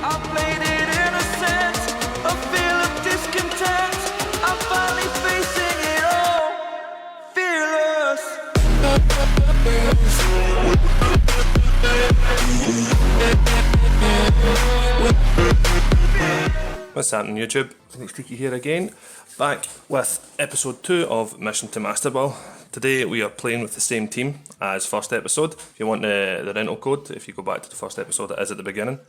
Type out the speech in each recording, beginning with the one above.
I played it innocent, a feel of discontent. I'm finally facing it all, fearless. What's happening, YouTube? Sneaky here again, back with episode 2 of Mission to MasterBall. Today we are playing with the same team as first episode. If you want the rental code, if you go back to the first episode, it is at the beginning.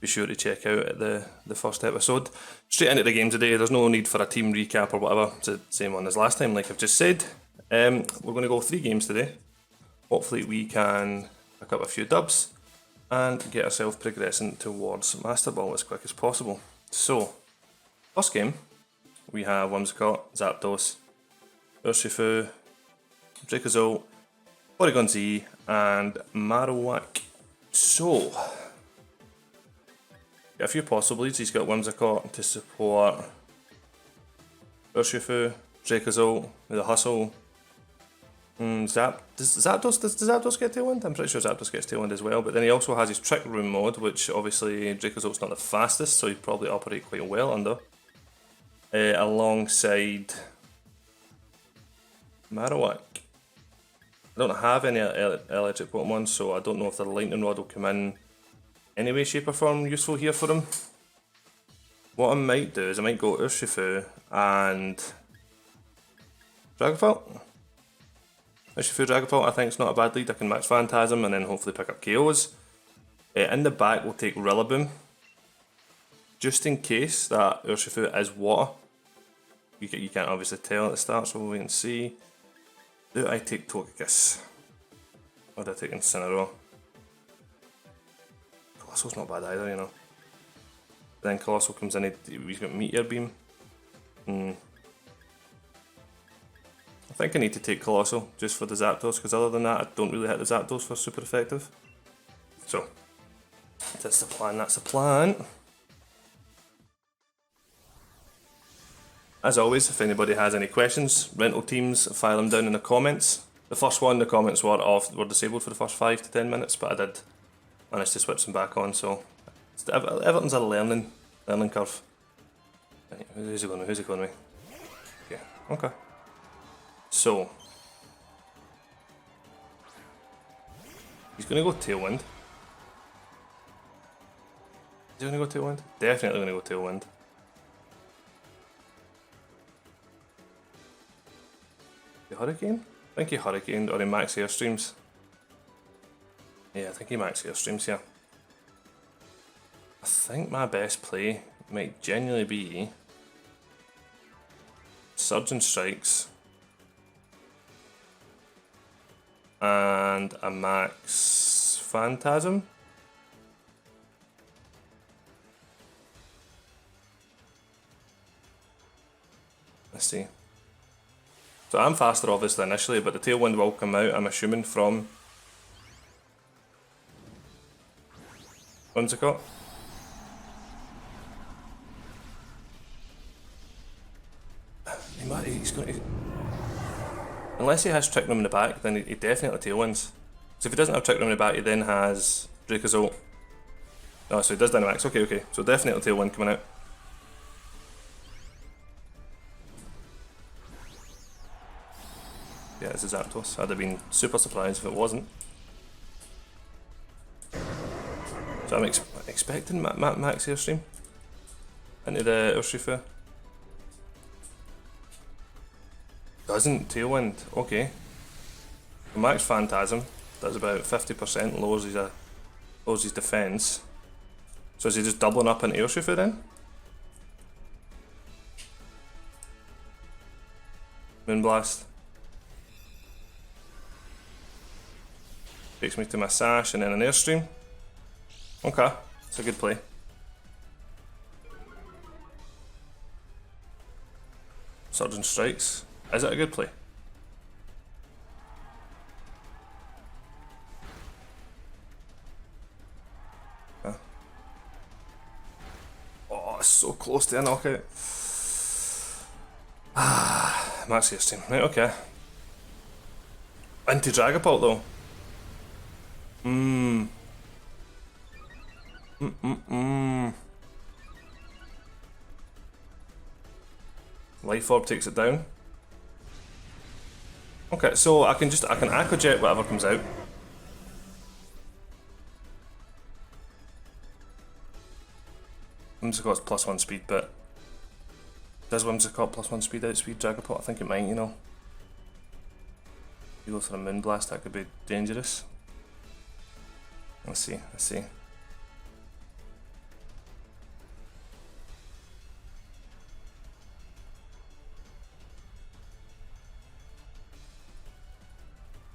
Be sure to check out the first episode. Straight into the game today, there's no need for a team recap or whatever. It's the same one as last time, like I've just said. We're going to go 3 games today. Hopefully we can pick up a few dubs and get ourselves progressing towards MasterBall as quick as possible. So, first game, we have Whimsicott, Zapdos, Urshifu, Dracozolt, Porygon Z, and Marowak. So, got a few possibilities. He's got Whimsicott to support Urshifu, Dracozolt with a Hustle. Does Zapdos get Tailwind? I'm pretty sure Zapdos gets Tailwind as well, but then he also has his Trick Room mode, which obviously Dracozolt's not the fastest, so he'd probably operate quite well under. Alongside Marowak. I don't have any electric Pokemon, so I don't know if the Lightning Rod will come in any way, shape or form useful here for him. What I might do is I might go Urshifu and Dragapult. Urshifu Dragapult I think it's not a bad lead. I can max Phantasm and then hopefully pick up KOs. In the back we'll take Rillaboom. Just in case that Urshifu is water. You can't obviously tell at the start, so we'll wait and see. Do I take Togekiss? Or do I take Incineroar? Colossal's not bad either, you know. Then Colossal comes in, he's got Meteor Beam. I think I need to take Colossal just for the Zapdos, because other than that I don't really hit the Zapdos for super effective. So, that's the plan. As always, if anybody has any questions, rental teams, file them down in the comments. The first one, the comments were disabled for the first 5 to 10 minutes, but I did manage to switch them back on, so everything's a learning curve. Who's it going with? Yeah, okay. So, he's going to go Tailwind. Is he going to go Tailwind? Definitely going to go Tailwind. The Hurricane? I think he Hurricaned or he max Airstreams. Yeah, I think he max Airstreams here. I think my best play might genuinely be Surgeon Strikes and a max Phantasm. Let's see. So I'm faster obviously initially, but the Tailwind will come out, I'm assuming, from Whimsicott. He's going to... Unless he has Trick Room in the back, then he definitely Tailwinds. So if he doesn't have Trick Room in the back, he then has Dracozolt. Oh, so he does Dynamax. Okay. So definitely Tailwind coming out. Yeah, this is Zapdos. I'd have been super surprised if it wasn't. So I'm expecting max Airstream into the Urshifu. Doesn't Tailwind, okay. Max Phantasm does about 50%, lowers his defense. So is he just doubling up into Urshifu then? Moonblast. Takes me to my Sash and then an Airstream. Okay, it's a good play. Surgeon Strikes. Is it a good play? Oh, it's so close to a knockout. Max Airstream. Right, okay. Into Dragapult though. Life Orb takes it down. Okay, so I can Aqua Jet whatever comes out. Whimsicott's +1 speed, but does Whimsicott +1 speed outspeed Dragapult? I think it might, you know. You go for a Moonblast, that could be dangerous. Let's see.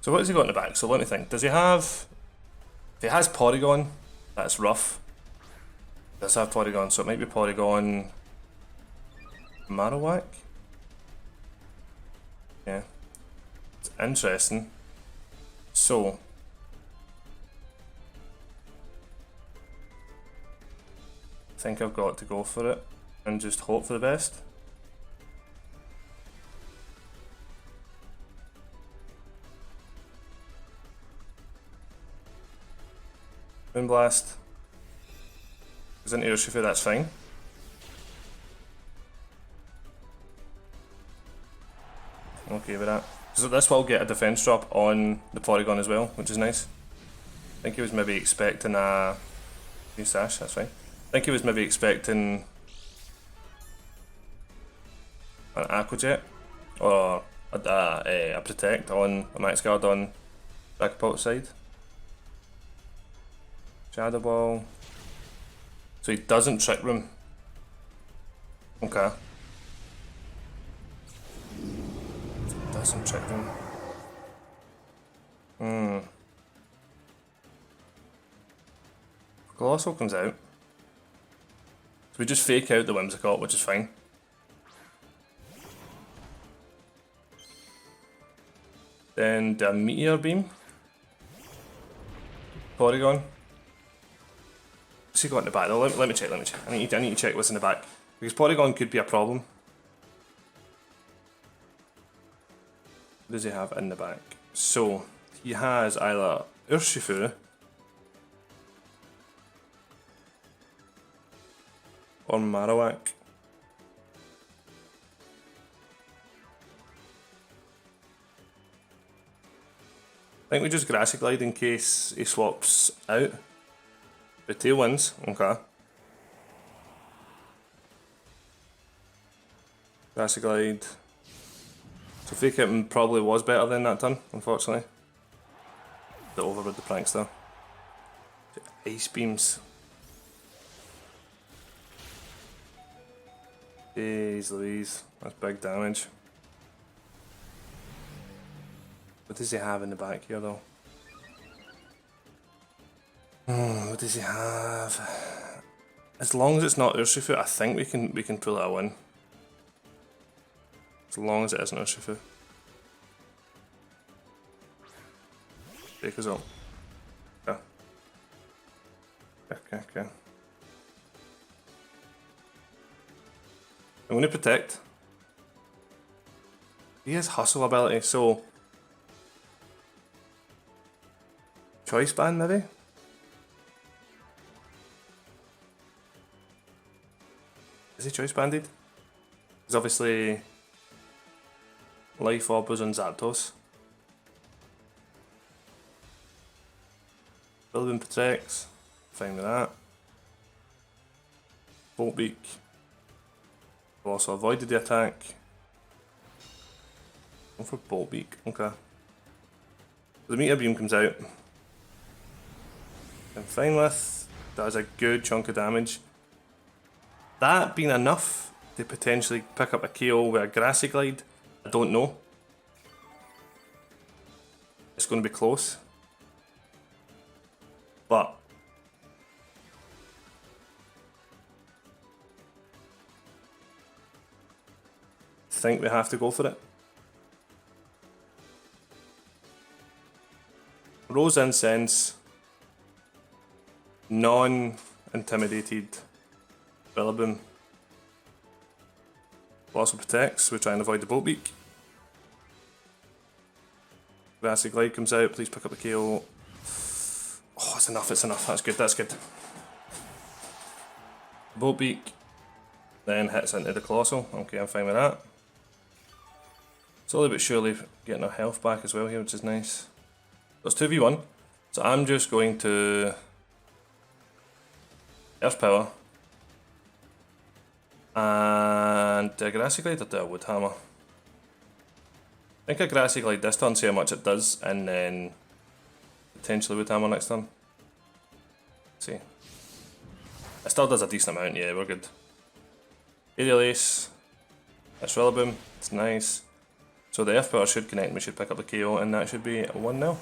So what has he got in the back? So let me think. Does he have... If he has Porygon, that's rough. He does have Porygon, so it might be Porygon... Marowak? Yeah. It's interesting. So... I think I've got to go for it and just hope for the best. Moonblast. Is an Urshifu, that's fine. Okay with that. So this will get a defense drop on the Porygon as well, which is nice. I think he was maybe expecting a... Sash, that's fine. I think he was maybe expecting an Aqua Jet or a Protect on a Max Guard on Dragapult's side. Shadow Ball. So he doesn't Trick Room. Okay. Doesn't Trick Room. Colossal comes out. So we just fake out the Whimsicott, which is fine. Then the Meteor Beam. Porygon. What's he got in the back though? Let me check. I need to check what's in the back. Because Porygon could be a problem. What does he have in the back? So, he has either Urshifu or Marowak. I think we just Grassy Glide in case he swaps out. The Tailwinds, okay. Grassy Glide. So Fake Out probably was better than that turn, unfortunately. The overrode the Prankster. Ice Beams. Jeez Louise, that's big damage. What does he have in the back here though? What does he have? As long as it's not Urshifu, I think we can pull out a win. As long as it isn't Urshifu. Take us out. Okay. Okay. I'm going to Protect. He has Hustle ability, so... Choice Band maybe? Is he Choice Banded? Because obviously... Life Orb was on Zapdos. Building Protects. Fine with that. Bolt Beak. Also avoided the attack. Go for Bolt Beak, okay. The Meteor Beam comes out. I'm fine with. Does a good chunk of damage. That being enough to potentially pick up a KO with a Grassy Glide, I don't know. It's going to be close. But I think we have to go for it. Rose Incense, non-intimidated Rillaboom. Also protects, we try and avoid the Bolt Beak. Grassy Glide comes out, please pick up the KO. Oh, it's enough, that's good. Boat Beak, then hits into the Colossal. Okay, I'm fine with that. Slowly but surely getting our health back as well here, which is nice. It's 2v1, so I'm just going to Earth Power and a Grassy Glide or do a Wood Hammer. I think a Grassy Glide this turn, see how much it does, and then potentially Wood Hammer next turn. Let's see. It still does a decent amount, yeah, we're good. Aerial Ace, that's Rillaboom, it's nice. So the Earth Power should connect and we should pick up the KO, and that should be 1-0.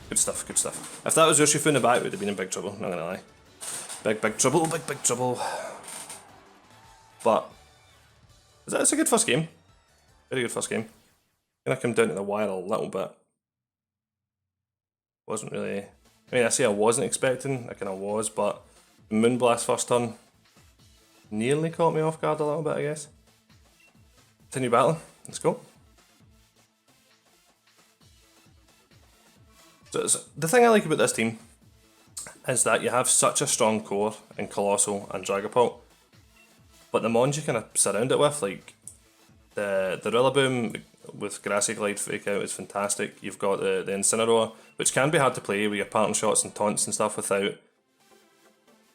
Good stuff, good stuff. If that was Urshifu in the back, we'd have been in big trouble, not gonna lie. Big trouble, big trouble. But it's a good first game. Very good first game. Gonna come down to the wire a little bit. Wasn't really. I mean, I say I wasn't expecting. I kind of was, but Moonblast first turn nearly caught me off guard a little bit, I guess. Continue battling. Let's go. So the thing I like about this team is that you have such a strong core in Colossal and Dragapult, but the mons you kind of surround it with, like the Rillaboom with Grassy Glide Fake Out is fantastic. You've got the Incineroar, which can be hard to play with your pattern shots and taunts and stuff without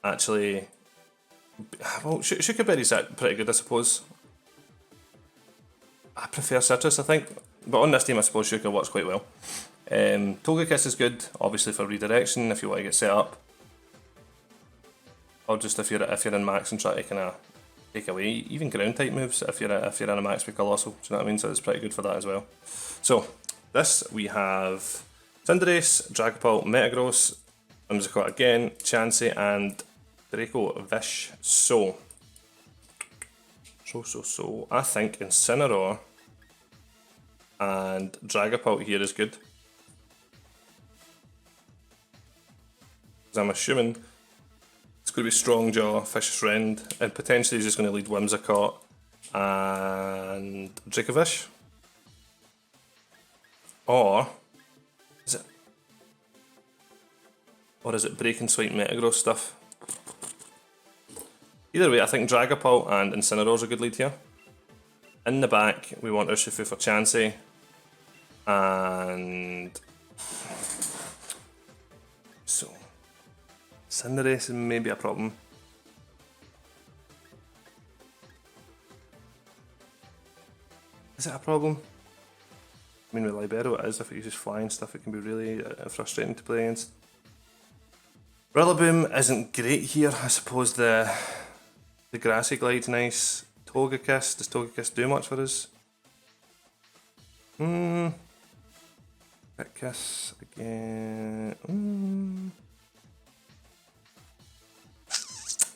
actually. Well, Shuka Berry's pretty good, I suppose. I prefer Citrus, I think, but on this team I suppose Shuka works quite well. Togekiss is good, obviously for redirection if you want to get set up, or just if you're in max and try to kind of take away even ground type moves if you're in a max with Colossal. Do you know what I mean? So it's pretty good for that as well. So this we have Cinderace, Dragapult, Metagross, Whimsicott again, Chansey, and Draco Vish. So I think Incineroar and Dragapult here is good. Because I'm assuming it's going to be Strong Jaw, Fish's Friend, and potentially he's just going to lead Whimsicott and Dracovish. Or is it Break and Swipe Metagross stuff? Either way, I think Dragapult and Incineroar's a good lead here. In the back, we want Urshifu for Chansey, and so Cinderace is maybe a problem. Is it a problem? I mean, with Libero it is. If it uses flying stuff, it can be really frustrating to play against. Rillaboom isn't great here. I suppose the Grassy Glide's nice. Togekiss, does Togekiss do much for us? Kiss again.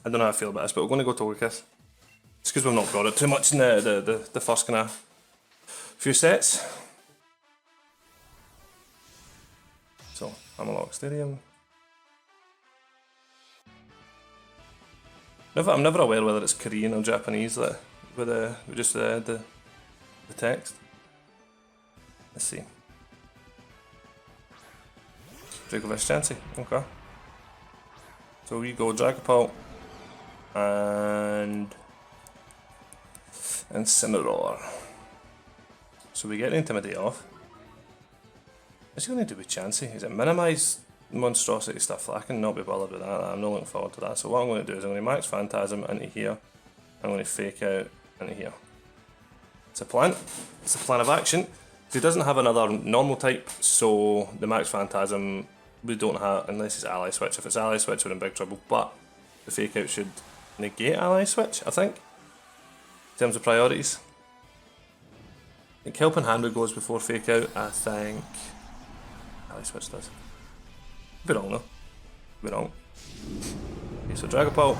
I don't know how I feel about this, but we're going to go Togekiss. Just because we've not got it too much in the first kind of few sets. So, Hammerlock Stadium. I'm never aware whether it's Korean or Japanese with just the text. Let's see. Dracovish Chansey, okay. So we go Dragapult and Incineroar. So we get Intimidate off. What's he going to do with Chansey? Is it minimise monstrosity stuff? I cannot be bothered with that. I'm not looking forward to that. So what I'm going to do is I'm going to Max Phantasm into here. I'm going to Fake Out into here. It's a plan. It's a plan of action. He doesn't have another normal type, so the Max Phantasm we don't have unless it's Ally Switch. If it's Ally Switch, we're in big trouble. But the Fake Out should negate Ally Switch, I think, in terms of priorities. I think Helping Hand goes before Fake Out. I think Ally Switch does. Be wrong though. Be wrong. Okay, so Dragapult,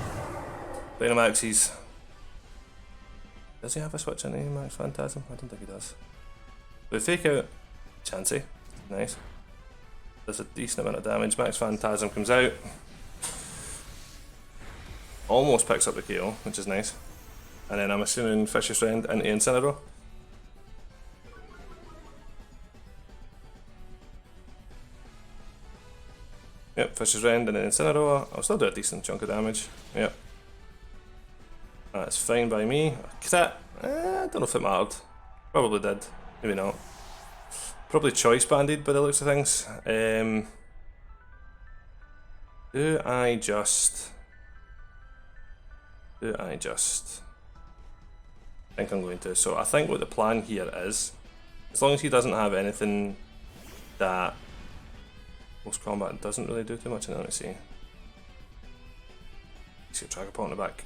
Dynamaxes. Does he have a switch in Max Phantasm? I don't think he does. We Fake Out Chansey. Nice. Does a decent amount of damage. Max Phantasm comes out. Almost picks up the KO, which is nice. And then I'm assuming Fish's Friend into Incineroar. Yep, Fish's Rend and then Incineroar. I'll still do a decent chunk of damage. Yep. That's fine by me. Crit. I don't know if it mattered. Probably did. Maybe not. Probably choice banded by the looks of things. Do I just... I think I'm going to. So I think what the plan here is, as long as he doesn't have anything that post combat doesn't really do too much. Let me see. Let's get Dragapult in the back.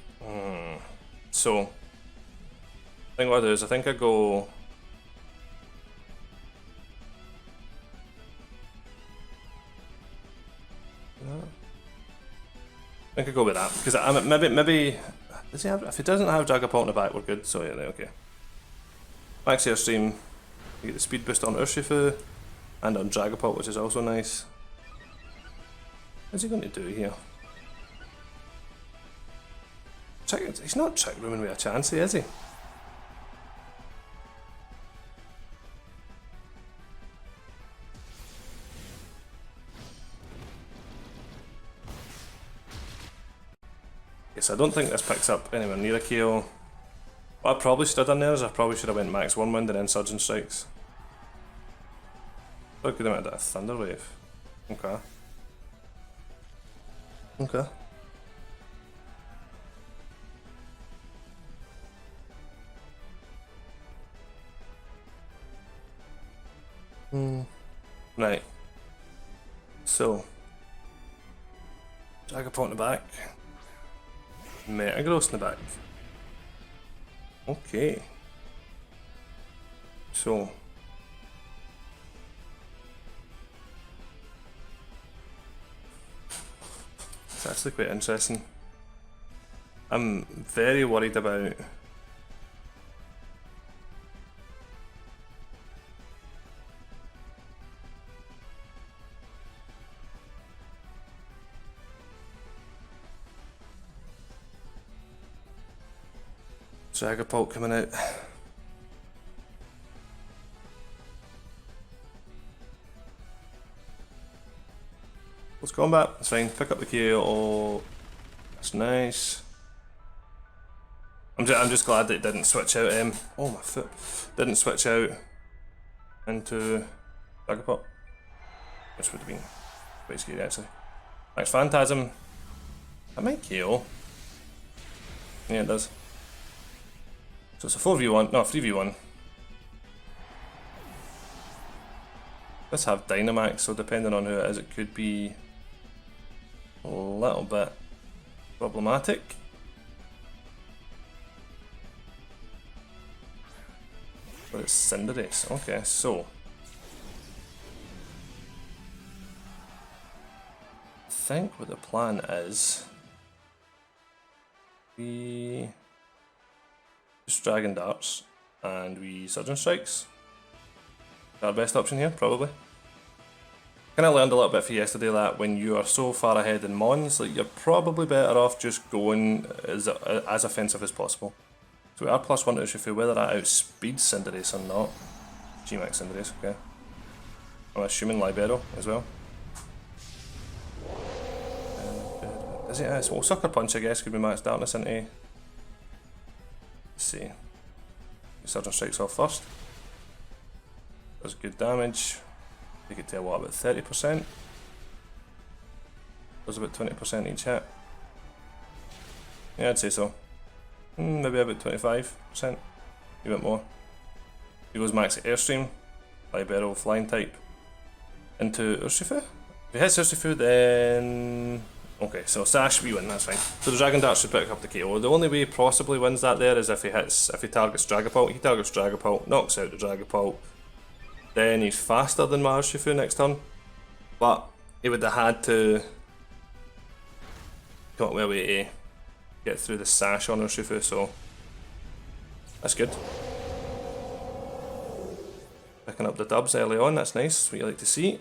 So I think what I do is I think I go. I think I go with that because maybe does he have? If he doesn't have Dragapult in the back, we're good. So yeah, okay. Max Airstream, you get the speed boost on Urshifu and on Dragapult, which is also nice. What's he going to do here? He's not Trick Rooming with a chance, is he? Yes, I don't think this picks up anywhere near a KO. What I probably should have done there is I probably should have went Max One Wind and then Surgeon Strikes. I could have made that a Thunder Wave. Okay. Okay. Right. So. Dragapult in the back. Metagross in the back. Okay. So. It's actually quite interesting. I'm very worried about Dragapult coming out. Let's combat. That's fine. Pick up the KO. That's nice. I'm just glad that it didn't switch out. Oh my foot! Didn't switch out into Dragapult, which would have been quite scary actually. Max Phantasm. That might KO. Yeah, it does. So it's a 4v1, no, 3v1. Let's have Dynamax, so depending on who it is, it could be a little bit problematic. But it's Cinderace, okay, so. I think what the plan is, we just Dragon Darts and we Surgeon Strikes. Our best option here, probably. Kind of learned a little bit from yesterday that when you are so far ahead in Mons, like you're probably better off just going as offensive as possible. So we are +1 to Urshifu, whether that outspeeds Cinderace or not. G-Max Cinderace, okay. I'm assuming Libero as well. Is it? Well, Sucker Punch, I guess, could be Max Darkness into. Let's see. Surgeon Strikes off first. Does good damage. Take it to what, about 30%? Does about 20% each hit. Yeah, I'd say so. Maybe about 25%. A bit more. He goes Max Airstream, Libero Flying type, into Urshifu. If he hits Urshifu, then. Okay, so Sash, we win, that's fine. So the Dragon Dart should pick up the KO. The only way he possibly wins that there is if he targets Dragapult. He targets Dragapult, knocks out the Dragapult. Then he's faster than my Urshifu next turn. But he would have had to got a way to get through the Sash on Urshifu, so that's good. Picking up the dubs early on, that's nice, that's what you like to see.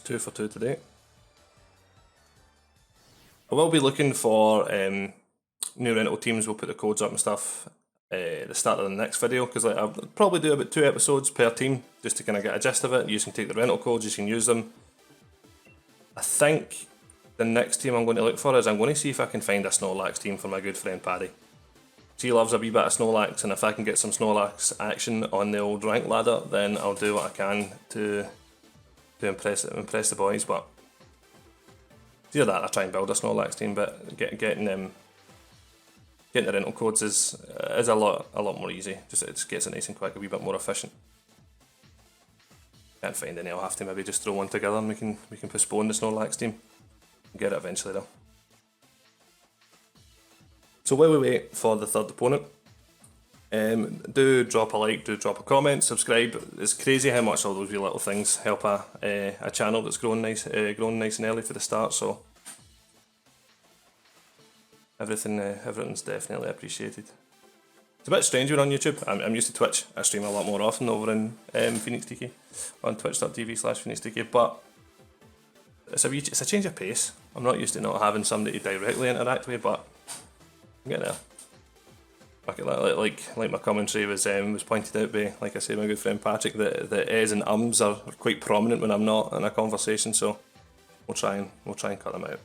2 for 2 today. I will be looking for new rental teams. We'll put the codes up and stuff the start of the next video, because like, I'll probably do about 2 episodes per team just to kind of get a gist of it. You can take the rental codes, you can use them. I think the next team I'm going to look for is I'm going to see if I can find a Snorlax team for my good friend Paddy. He loves a wee bit of Snorlax, and if I can get some Snorlax action on the old rank ladder, then I'll do what I can to impress the boys. But either that, I try and build a Snorlax team, but getting the rental codes is a lot more easy. It just gets it nice and quick, a wee bit more efficient. Can't find any. I'll have to maybe just throw one together, and we can postpone the Snorlax team and get it eventually though. So while we wait for the third opponent, do drop a like, do drop a comment, subscribe. It's crazy how much all those wee little things help a channel that's growing nice and early for the start. So everything's definitely appreciated. It's a bit strange when on YouTube. I'm used to Twitch. I stream a lot more often over in Phoenix TK on twitch.tv/Phoenix TK, but it's a change of pace. I'm not used to not having somebody to directly interact with, but I'm getting there. Like my commentary was pointed out by, like I say, my good friend Patrick, that the E's and ums are quite prominent when I'm not in a conversation, so we'll try and cut them out.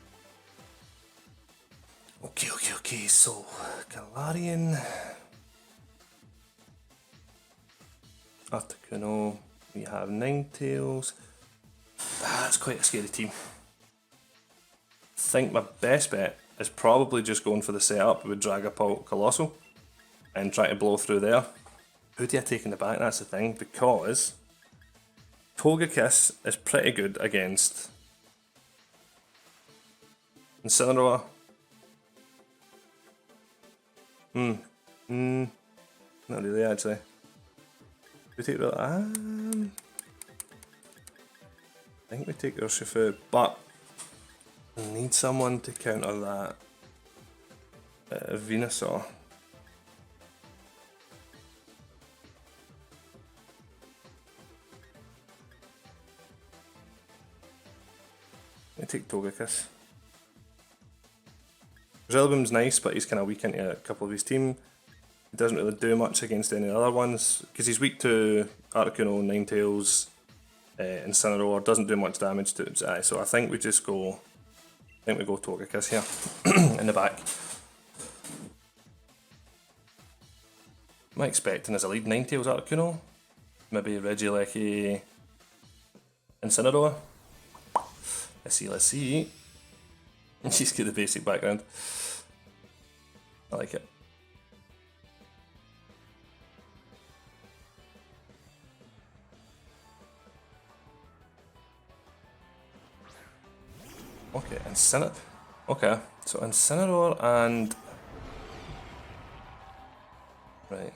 Okay, so Galarian, Articuno, we have Ninetales. That's quite a scary team. I think my best bet is probably just going for the setup with Dragapult Colossal and try to blow through there. Who do I take in the back? That's the thing, because Togekiss is pretty good against Incineroar. Not really, actually. We take the I think we take Urshifu, but we need someone to counter that Venusaur. I take Togekiss. Rillaboom's nice, but he's kind of weak into a couple of his team. He doesn't really do much against any other ones, because he's weak to Articuno, Ninetales, Incineroar, doesn't do much damage to its eye, so I think we just go... I think we go Togekiss here, in the back. Am I expecting as a lead Ninetales Articuno? Maybe Regieleki, Incineroar? Let's see. She's got the basic background. I like it. Okay, Incineroar. Okay, so Incineroar and... Right.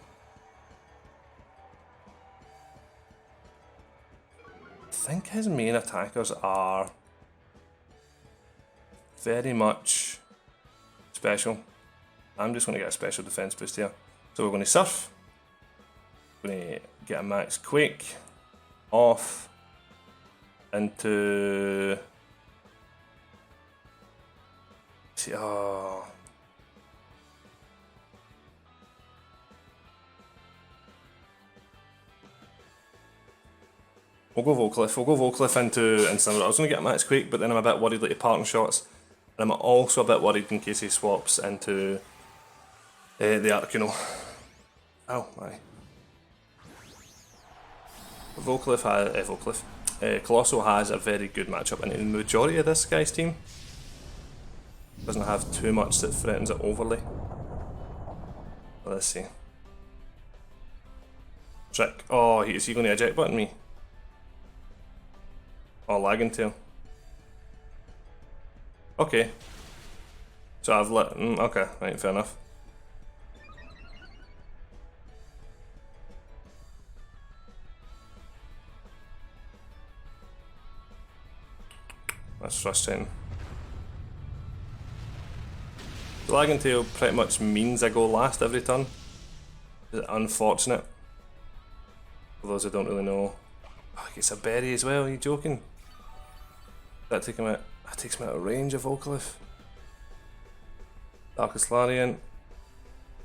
I think his main attackers are very much special. I'm just going to get a special defense boost here. So we're going to Surf. We're going to get a Max Quake off into... Oh. We'll go Volcliffe into Incineroar. I was going to get a Max Quake, but then I'm a bit worried like parting shots. And I'm also a bit worried in case he swaps into the Articuno. Oh my. Colossal has a very good matchup, and the majority of this guy's team doesn't have too much that threatens it overly. Let's see. Trick. Oh, is he going to eject button me? Oh, Lagging Tail. Okay. So I've let... okay, right, fair enough. That's frustrating. The Lagging Tail pretty much means I go last every turn. Is it unfortunate? For those who don't really know. Oh, he gets a berry as well, are you joking? That takes me out of range of Volcliffe. Darkest Larian.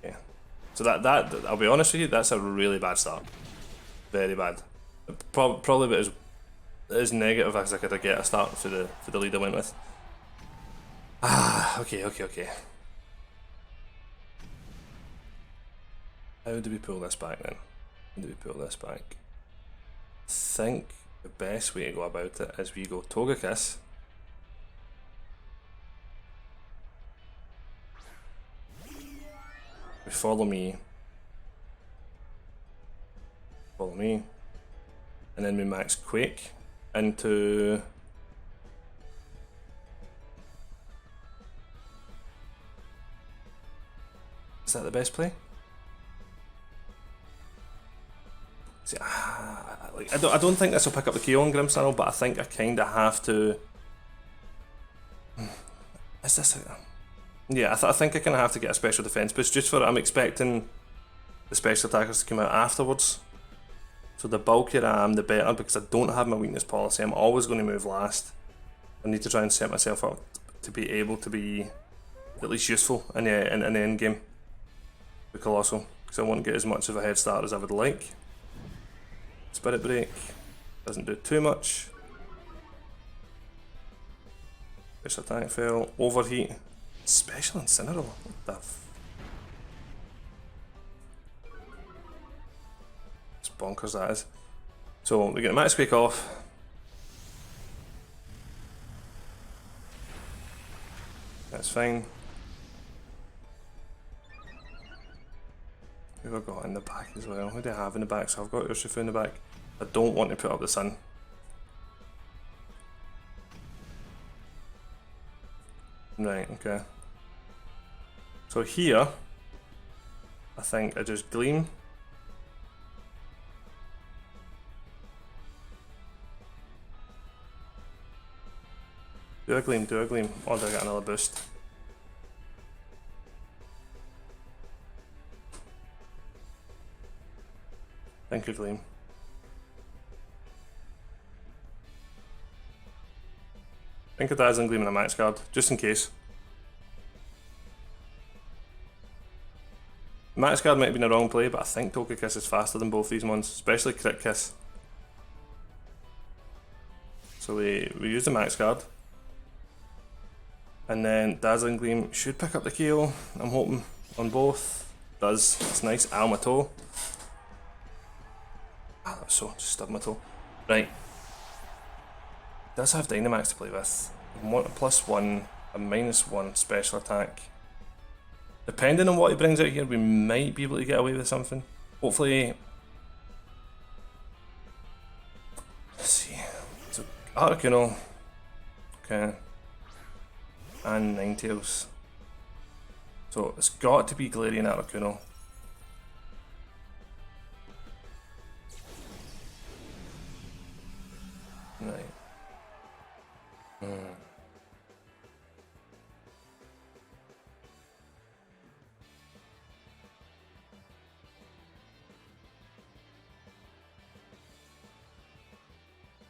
Yeah. So that I'll be honest with you, that's a really bad start. Very bad. Probably about as negative as I could get a start for the lead I went with. Okay. How do we pull this back then? How do we pull this back? I think the best way to go about it is we go Togekiss. We follow me. And then we max Quake into... Is that the best play? See, I don't think this will pick up the KO on Grimmsnarl, but I think I kind of have to... Is this... Yeah, I think I kind of have to get a special defense boost just for I'm expecting the special attackers to come out afterwards. So the bulkier I am, the better, because I don't have my weakness policy. I'm always going to move last. I need to try and set myself up to be able to be at least useful in the end game with Colossal, because I won't get as much of a head start as I would like. Spirit Break doesn't do too much. Special attack fail, overheat, special Incineroar. What the It's bonkers that is. So we get a Max Quake off. That's fine. Who have I got in the back as well? Who do I have in the back? So I've got Urshifu in the back. I don't want to put up the sun. Right, okay. So here, I think I just Gleam. Do a Gleam, or do I get another boost? Think a Gleam. Think a Dazzling Gleam and a Max Guard, just in case. Max Guard might have been a wrong play, but I think Togekiss is faster than both these ones, especially Crit Kiss. So we use the Max Guard. And then Dazzling Gleam should pick up the KO, I'm hoping, on both. Does, it's nice. Ow, my toe. Ah, that was so, just stubbed my toe. Right. Does have Dynamax to play with. I want a +1, a -1 special attack. Depending on what he brings out here, we might be able to get away with something. Hopefully. Let's see. So, Articuno. Okay. And Ninetales. So it's got to be Galarian Articuno. Right.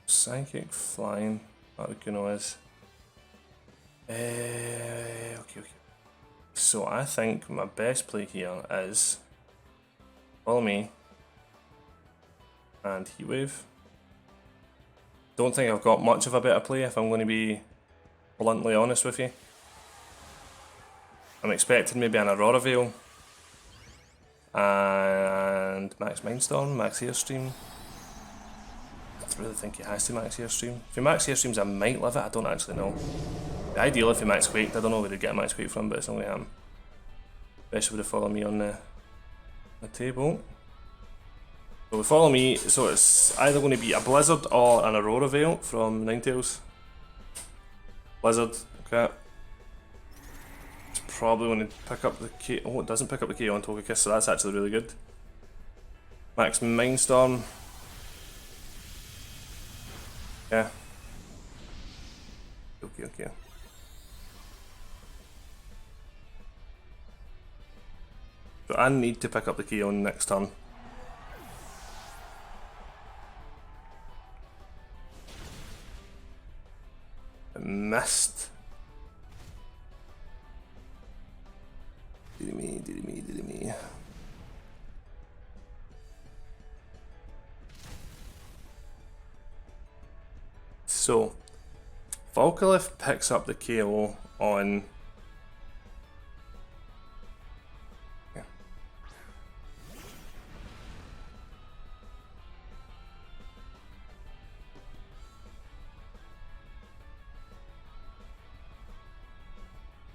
Psychic Flying Articuno is. Okay. So I think my best play here is Follow Me and Heatwave. Don't think I've got much of a better play if I'm going to be bluntly honest with you. I'm expecting maybe an Aurora Veil and Max Mindstorm, Max Airstream. I really think he has to Max Airstream. If he Max Airstreams, I might live it, I don't actually know. The ideal if he Max Quaked, I don't know where to get a Max Quake from, but it's only him. Especially with the Follow Me on the table. So with Follow Me, so it's either going to be a Blizzard or an Aurora Veil from Ninetales. Blizzard, okay. It's probably going to pick up the K. Oh, it doesn't pick up the K on Togekiss, so that's actually really good. Max Mindstorm. Yeah. Okay. So I need to pick up the key on next turn. I missed. Did me. So, Volkalith picks up the KO on... Yeah.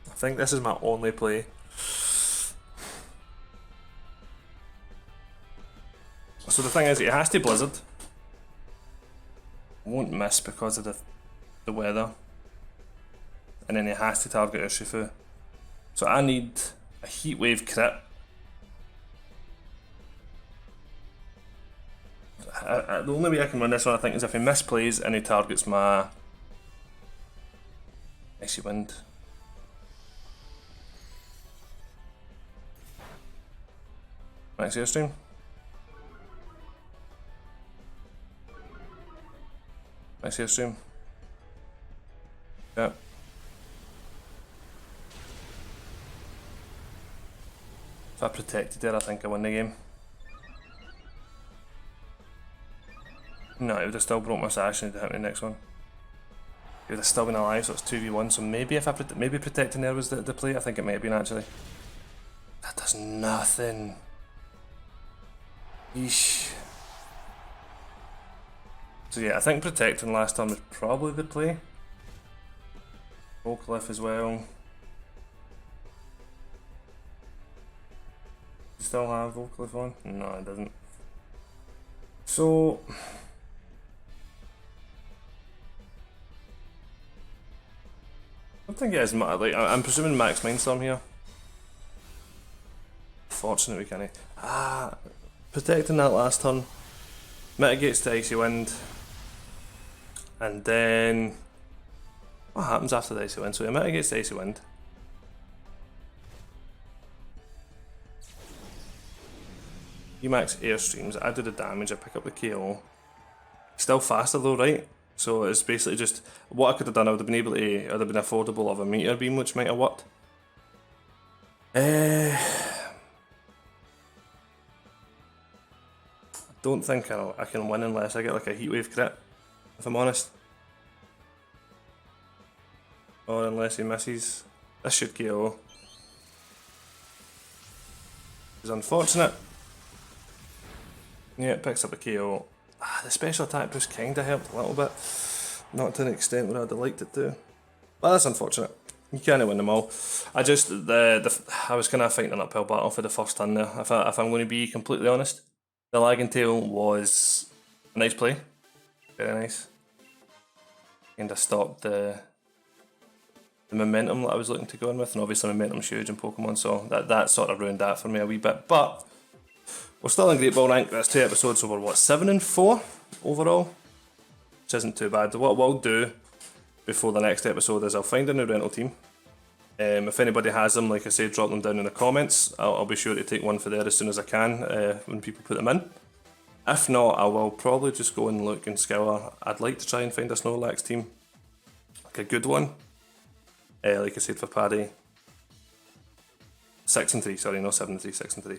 I think this is my only play. So the thing is, it has to Blizzard. Won't miss because of the weather. And then he has to target Urshifu. So I need a Heatwave crit. The only way I can win this one, I think, is if he misplays and he targets my Icy Wind. Max Airstream. Max Airstream. Yeah. If I protected there, I think I win the game. No, it would have still broke my sash and it hit me the next one. It would have still been alive, so it's 2v1. So maybe if I maybe protecting there was the play. I think it might have been actually. That does nothing. Yeesh. So yeah, I think protecting last time was probably the play. Volkalith as well. Still have Volkalith on? No, it doesn't. So I don't think it is. Like, I'm presuming Max Mindstorm here. Fortunate we can't. Protecting that last turn mitigates the Icy Wind, and then what happens after the Icy Wind? So it mitigates the Icy Wind. Max Airstreams, I do the damage, I pick up the KO. Still faster though, right? So it's basically just what I could have done. I would have been able to, it would have been affordable of a meteor beam, which might have worked. Don't think I can win unless I get like a Heatwave crit, if I'm honest. Or unless he misses. This should KO. It's unfortunate. Yeah, it picks up a KO. The special attack boost kinda helped a little bit. Not to an extent where I'd have liked it to. But that's unfortunate. You can't win them all. I just, I was kind of fighting an uphill battle for the first turn there. If I'm going to be completely honest. The Lagging Tail was a nice play. Very nice. Kinda stopped the momentum that I was looking to go in with, and obviously momentum's huge in Pokemon, so that sort of ruined that for me a wee bit. But we're still in Great Ball rank. That's 2 episodes, so we're what, 7 and 4 overall? Which isn't too bad. What we'll do before the next episode is I'll find a new rental team. If anybody has them, like I say, drop them down in the comments. I'll be sure to take one for there as soon as I can when people put them in. If not, I will probably just go and look and scour. I'd like to try and find a Snorlax team, like a good one. Like I said for Paddy, 6 and 3. Sorry, not 7 and 3, 6 and 3.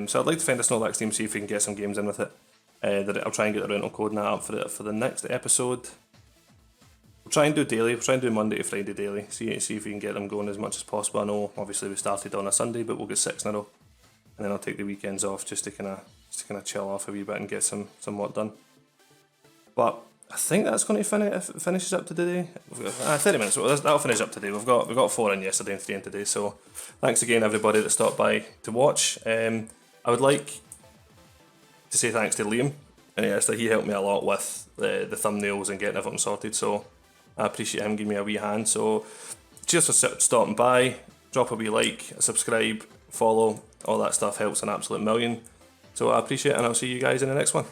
So I'd like to find a Snorlax team, see if we can get some games in with it. I'll try and get the rental code and that up for the next episode. We'll try and do daily. We'll try and do Monday to Friday daily. See if we can get them going as much as possible. I know obviously we started on a Sunday, but we'll get 6 in a row, and then I'll take the weekends off just to kind of chill off a wee bit and get some work done. But I think that's going to finish up today. 30 minutes. Well, that'll finish up today. We've got 4 in yesterday and 3 in today. So thanks again everybody that stopped by to watch. I would like to say thanks to Liam, and yes, he helped me a lot with the thumbnails and getting everything sorted. So I appreciate him giving me a wee hand. So cheers for stopping by. Drop a wee like, subscribe, follow. All that stuff helps an absolute million. So I appreciate it, and I'll see you guys in the next one.